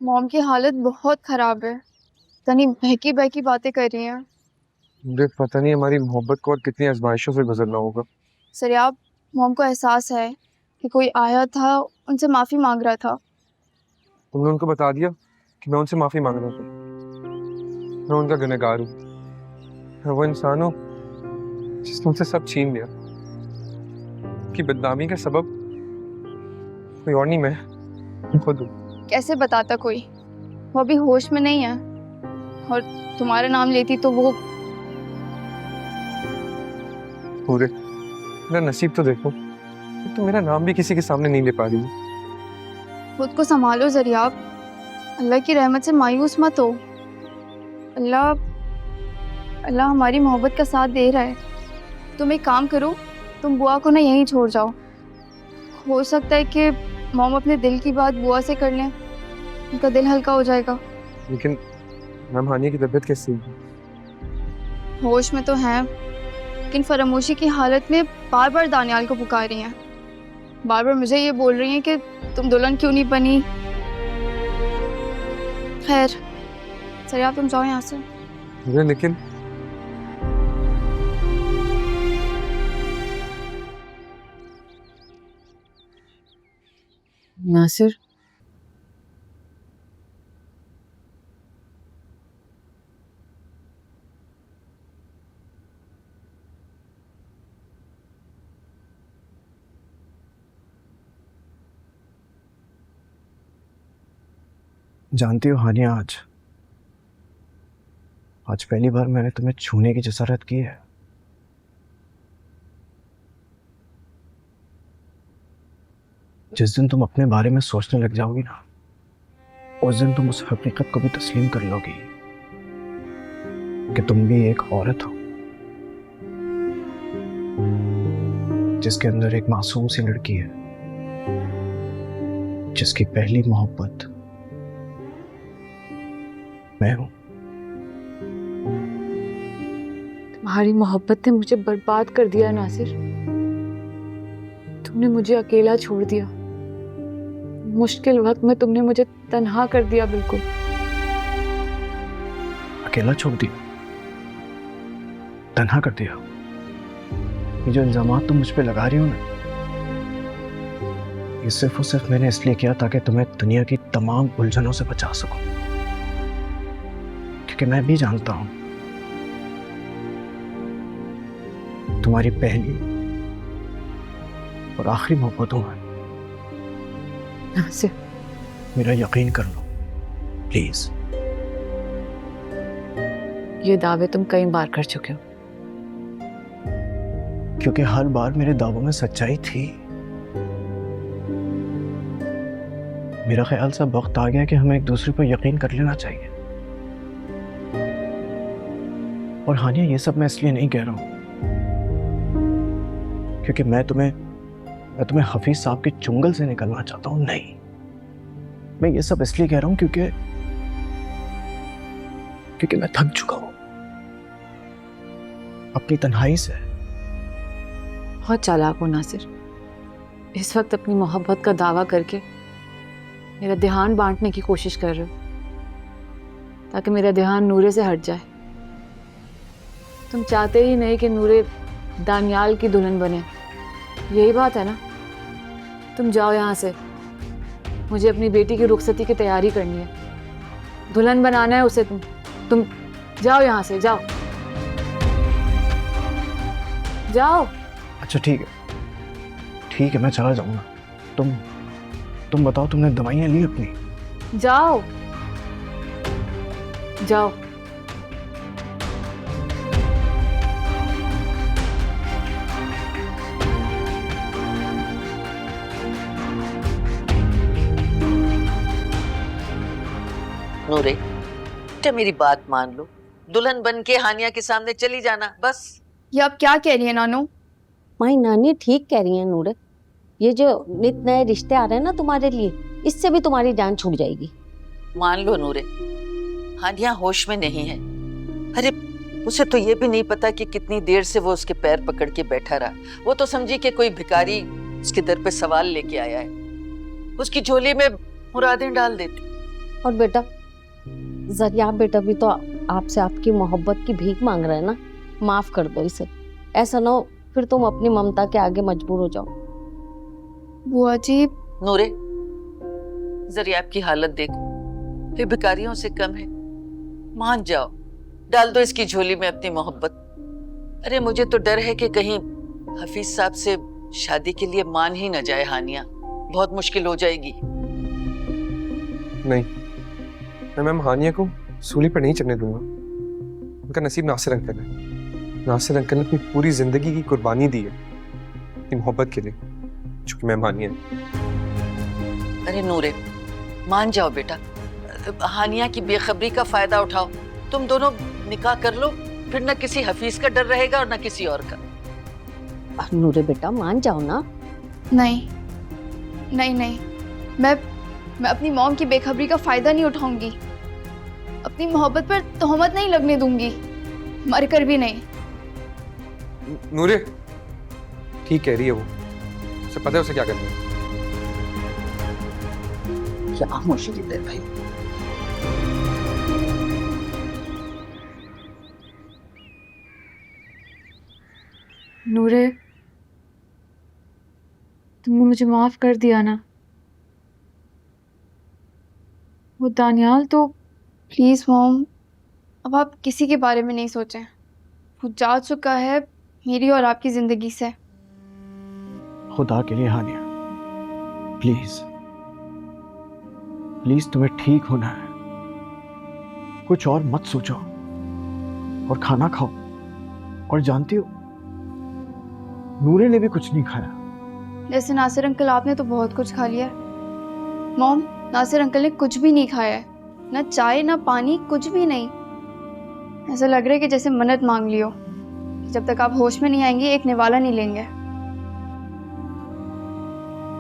Mom की हालत बहुत खराब है। तनी बहकी बहकी बातें कर रही हैं। मुझे पता नहीं हमारी मोहब्बत को और कितनी आजमाइशों से गुजरना होगा। सरियाब, मॉम को एहसास है कि कोई आया था, उनसे माफ़ी मांग रहा था। तुमने उनको बता दिया कि मैं उनसे माफी मांग रहा था? मैं उनका गुनहगार हूँ। मैं वो इंसान हूँ जिसने उनसे सब छीन लिया। कि बदनामी का सबब कोई और नहीं, मैं खुद हूँ। कैसे बताता कोई? वो अभी होश में नहीं है। और तुम्हारा नाम लेती तो वो। पूरे मेरा नसीब तो देखो, तो मेरा नाम भी किसी के सामने नहीं ले पा रही हूँ। खुद को संभालो जरियाब। अल्लाह की रहमत से मायूस मत हो। अल्लाह अल्लाह हमारी मोहब्बत का साथ दे रहा है। तुम एक काम करो, तुम बुआ को ना यहीं छोड़ जाओ। हो सकता है कि मॉम अपने दिल की बात बुआ से कर लें, उनका दिल हल्का हो जाएगा। लेकिन मैम, हानिया की तबीयत कैसी है? होश में तो हैं, लेकिन फरामोशी की हालत में बार बार दानियाल को पुकार रही हैं। बार बार मुझे ये बोल रही हैं कि तुम दुल्हन क्यों नहीं बनी। खैर, सर आप तुम जाओ यहाँ से। लेकिन नासिर, जानती हो हानिया, आज पहली बार मैंने तुम्हें छूने की जसारत की है। जिस दिन तुम अपने बारे में सोचने लग जाओगी ना, उस दिन तुम उस हकीकत को भी तस्लीम कर लोगी कि तुम भी एक औरत हो जिसके अंदर एक मासूम सी लड़की है, जिसकी पहली मोहब्बत मैं हूं। तुम्हारी मोहब्बत ने मुझे बर्बाद कर दिया नासिर। तुमने मुझे अकेला छोड़ दिया। मुश्किल वक्त में तुमने मुझे तन्हा कर दिया। बिल्कुल अकेला छोड़ दिया, तन्हा कर दिया। ये जो इल्जामात तुम मुझ पे लगा रही हो ना, ये सिर्फ और सिर्फ मैंने इसलिए किया ताकि तुम्हें दुनिया की तमाम उलझनों से बचा सकूं। क्योंकि मैं भी जानता हूं तुम्हारी पहली और आखिरी मोहब्बत हूं मैं। नासिर, मेरा यकीन कर लो प्लीज। ये दावे तुम कई बार कर चुके हो। क्योंकि हर बार मेरे दावों में सच्चाई थी। मेरा ख्याल सा वक्त आ गया कि हमें एक दूसरे पर यकीन कर लेना चाहिए। और हानिया, ये सब मैं इसलिए नहीं कह रहा हूं क्योंकि मैं तुम्हें हफीज साहब के चुंगल से निकलना चाहता हूं। नहीं, मैं ये सब इसलिए कह रहा हूं क्योंकि मैं थक चुका हूं अपनी तन्हाई से। बहुत चालाक हो नासिर। इस वक्त अपनी मोहब्बत का दावा करके मेरा ध्यान बांटने की कोशिश कर रहे हो ताकि मेरा ध्यान नूरे से हट जाए। तुम चाहते ही नहीं कि नूरे दानियाल की दुल्हन बने, यही बात है ना? तुम जाओ यहाँ से। मुझे अपनी बेटी की रुखसती की तैयारी करनी है। दुल्हन बनाना है उसे। तुम जाओ यहाँ से, जाओ जाओ। अच्छा ठीक है, मैं चला जाऊंगा। तुम बताओ, तुमने दवाइयां ली अपनी? जाओ जाओ। नूरे, बेटा मेरी बात मान लो। दुल्हन बन के हानिया के सामने चली जाना बस। ये आप क्या कह रही हैं नानू? माई नानी ठीक कह रही है नूरे। ये जो नित नए रिश्ते आ रहे हैं ना तुम्हारे लिए, इससे भी तुम्हारी जान छूट जाएगी। मान लो नूरे, हानिया होश में नहीं है। अरे उसे तो ये भी नहीं पता कि कितनी देर से वो उसके पैर पकड़ के बैठा रहा। वो तो समझी कि कोई भिखारी उसके दर पे सवाल लेके आया है। उसकी झोली में मुरादें डाल देती। और बेटा जरिया बेटा भी तो आपसे आपकी मोहब्बत की भीख मांग रहा है ना, माफ कर दो इसे। ऐसा ना हो फिर तुम अपनी ममता के आगे मजबूर हो जाओ। बुआ जी नूरे, जरिया आपकी हालत देखो, ये भिखारियों से कम है। मान जाओ, डाल दो इसकी झोली में अपनी मोहब्बत। अरे मुझे तो डर है कि कहीं हफीज साहब से शादी के लिए मान ही न जाए हानिया, बहुत मुश्किल हो जाएगी। नहीं, मैं मैम हानिया को सूली पर नहीं चढ़ने दूंगा। उनका नसीब नासिर अंकल है। नासिर अंकल ने अपनी पूरी जिंदगी की कुर्बानी दी है अपनी मोहब्बत के लिए, जो कि मैम हानिया है। अरे नूरे, मान जाओ बेटा, हानिया की बेखबरी का फायदा उठाओ। तुम दोनों निकाह कर लो, फिर न किसी हफीज का डर रहेगा और न किसी और का। नूरे बेटा मान जाओ ना। नहीं नहीं नहीं, मैं अपनी मॉम की बेखबरी का फायदा नहीं उठाऊंगी। अपनी मोहब्बत पर तोहमत नहीं लगने दूंगी, मर कर भी नहीं। नूरे ठीक कह रही है वो, उसे पता है उसे क्या करना है। क्या मुश्किल है भाई। नूरे, तुमने मुझे माफ कर दिया ना। वो दानियाल तो प्लीज मॉम, अब आप किसी के बारे में नहीं सोचें। वो जा चुका है मेरी और आपकी जिंदगी से। खुदा के लिए हानिया, प्लीज प्लीज तुम्हें ठीक होना है, कुछ और मत सोचो और खाना खाओ। और जानती हो नूरे ने भी कुछ नहीं खाया। जैसे नासिर अंकल, आपने तो बहुत कुछ खा लिया। मॉम, नासिर अंकल ने कुछ भी नहीं खाया है, ना चाय ना पानी, कुछ भी नहीं। ऐसा लग रहा है कि जैसे मन्नत मांग लियो, जब तक आप होश में नहीं आएंगे एक निवाला नहीं लेंगे।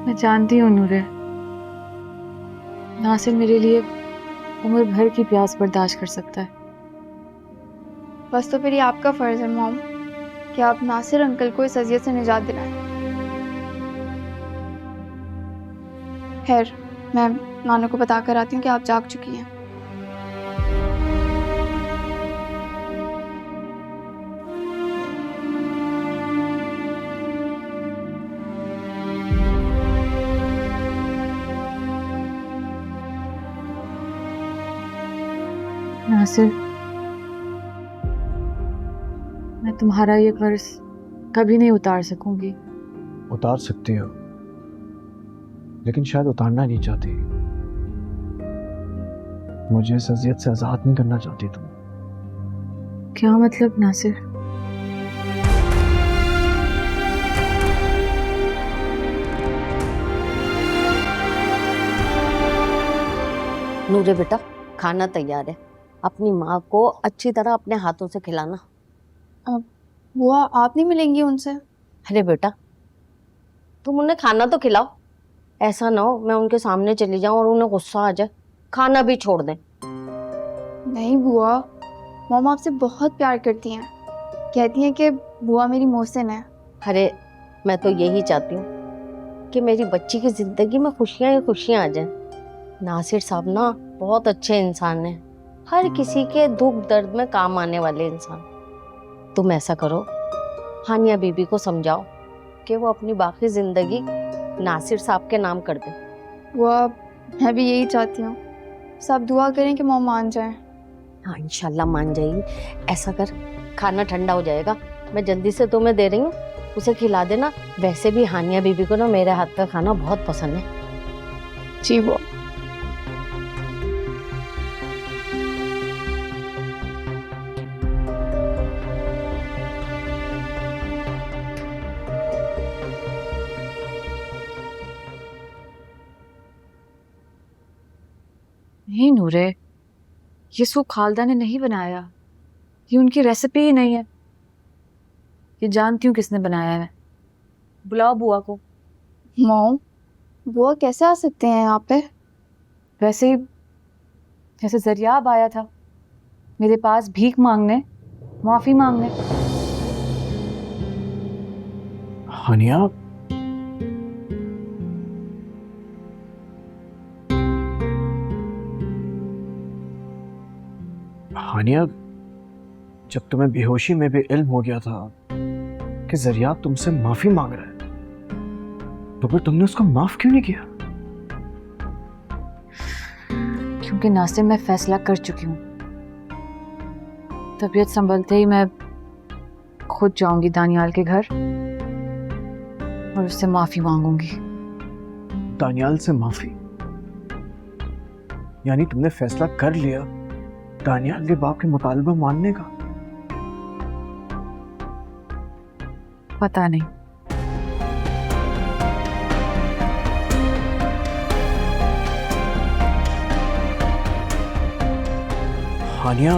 मैं जानती हूँ नूरे, नासिर मेरे लिए उम्र भर की प्यास बर्दाश्त कर सकता है। बस तो फिर ये आपका फर्ज है मॉम कि आप नासिर अंकल को इस अजियत से निजात दिलाएं। खैर, मैं नानू को बता कर आती हूँ कि आप जाग चुकी हैं। नासिर, मैं तुम्हारा ये कर्ज कभी नहीं उतार सकूंगी। उतार सकती हो, लेकिन शायद उतारना नहीं चाहती। मुझे इस अजियत से आजाद नहीं करना चाहती तुम। क्या मतलब नासिर? नूरे बेटा खाना तैयार है, अपनी माँ को अच्छी तरह अपने हाथों से खिलाना। बुआ, आप नहीं मिलेंगी उनसे? अरे बेटा तुम उन्हें खाना तो खिलाओ, ऐसा ना हो मैं उनके सामने चली जाऊं और उन्हें गुस्सा आ जाए, खाना भी छोड़ दें। नहीं बुआ, मॉम आपसे बहुत प्यार करती हैं, कहती हैं कि बुआ मेरी मोहसिन है। अरे मैं तो यही चाहती हूँ कि मेरी बच्ची की जिंदगी में खुशियाँ ही खुशियाँ आ जाएं। नासिर साहब ना बहुत अच्छे इंसान हैं, हर किसी के दुख दर्द में काम आने वाले इंसान। तुम ऐसा करो, हानिया बीबी को समझाओ कि वो अपनी बाकी जिंदगी नासिर साहब के नाम कर दे। बुआ, मैं भी यही चाहती हूँ, सब दुआ करें कि मॉम मान जाए। हाँ इंशाल्लाह मान जाएगी। ऐसा कर, खाना ठंडा हो जाएगा, मैं जल्दी से तुम्हें दे रही हूँ, उसे खिला देना। वैसे भी हानिया बीबी को ना मेरे हाथ का खाना बहुत पसंद है। जी बुआ। नहीं नूरे, ये सूप खालदा ने नहीं बनाया, ये उनकी रेसिपी ही नहीं है। ये जानती हूँ किसने बनाया है। बुलाओ बुआ को। मॉम, बुआ कैसे आ सकते हैं यहाँ पे? वैसे ही जैसे जरियाब आया था मेरे पास भीख मांगने, माफी मांगने। हानिया, हानिया, जब तुम्हें बेहोशी में भी इल्म हो गया था कि जरिया तुमसे माफी मांग रहा है, तो फिर तुमने उसको माफ क्यों नहीं किया? क्योंकि नासिर, मैं फैसला कर चुकी हूँ। तबीयत संभलते ही मैं खुद जाऊंगी दानियाल के घर और उससे माफी मांगूंगी। दानियाल से माफी? यानी तुमने फैसला कर लिया दानियाल के बाप के मुतालबा मानने का? पता नहीं। हानिया,